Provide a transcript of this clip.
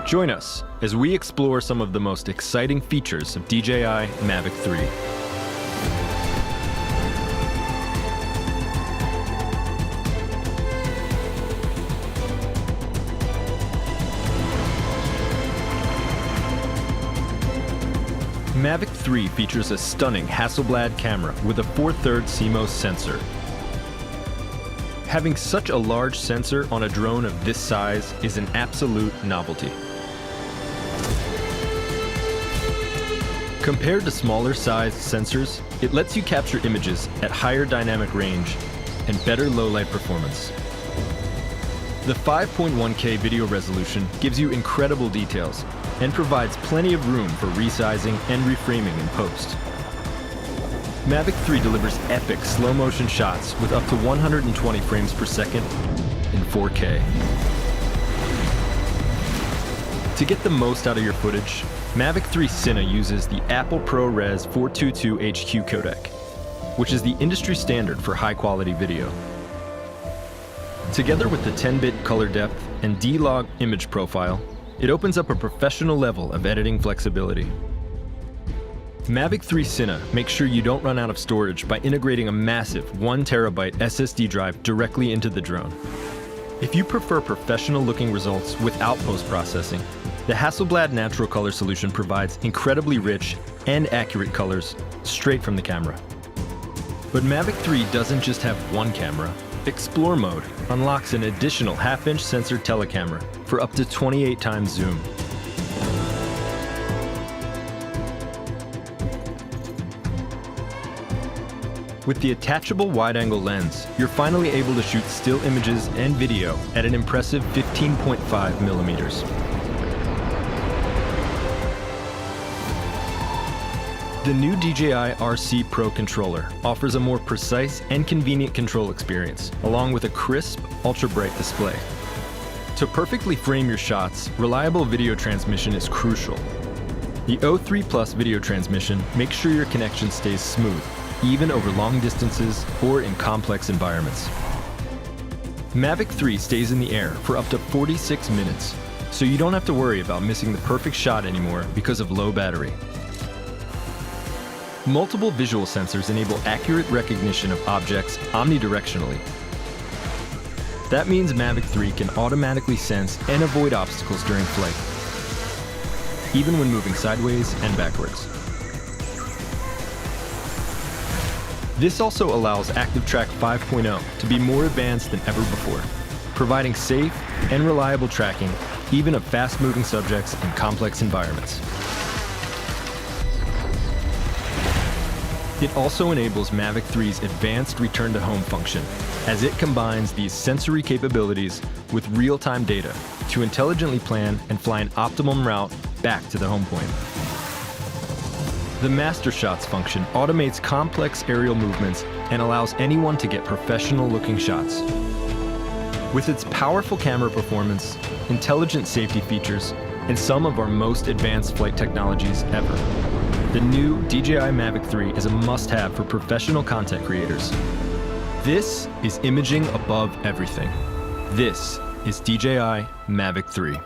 Join us as we explore some of the most exciting features of DJI Mavic 3. Mavic 3 features a stunning Hasselblad camera with a 4/3 CMOS sensor. Having such a large sensor on a drone of this size is an absolute novelty. Compared to smaller sized sensors, it lets you capture images at higher dynamic range and better low-light performance. The 5.1K video resolution gives you incredible details and provides plenty of room for resizing and reframing in post. Mavic 3 delivers epic slow-motion shots with up to 120 frames per second in 4K. To get the most out of your footage, Mavic 3 Cine uses the Apple ProRes 422 HQ codec, which is the industry standard for high-quality video. Together with the 10-bit color depth and D-Log image profile, it opens up a professional level of editing flexibility. Mavic 3 Cine makes sure you don't run out of storage by integrating a massive 1TB SSD drive directly into the drone. If you prefer professional-looking results without post-processing, the Hasselblad Natural Color solution provides incredibly rich and accurate colors straight from the camera. But Mavic 3 doesn't just have one camera. Explore mode unlocks an additional half-inch sensor telecamera for up to 28 times zoom. With the attachable wide-angle lens, you're finally able to shoot still images and video at an impressive 15.5 millimeters. The new DJI RC Pro controller offers a more precise and convenient control experience, along with a crisp, ultra-bright display. To perfectly frame your shots, reliable video transmission is crucial. The O3 Plus video transmission makes sure your connection stays smooth, even over long distances or in complex environments. Mavic 3 stays in the air for up to 46 minutes, so you don't have to worry about missing the perfect shot anymore because of low battery. Multiple visual sensors enable accurate recognition of objects omnidirectionally. That means Mavic 3 can automatically sense and avoid obstacles during flight, even when moving sideways and backwards. This also allows ActiveTrack 5.0 to be more advanced than ever before, providing safe and reliable tracking even of fast-moving subjects in complex environments. It also enables Mavic 3's advanced return-to-home function, as it combines these sensory capabilities with real-time data to intelligently plan and fly an optimum route back to the home point. The Master Shots function automates complex aerial movements and allows anyone to get professional-looking shots. With its powerful camera performance, intelligent safety features, and some of our most advanced flight technologies ever, the new DJI Mavic 3 is a must-have for professional content creators. This is imaging above everything. This is DJI Mavic 3.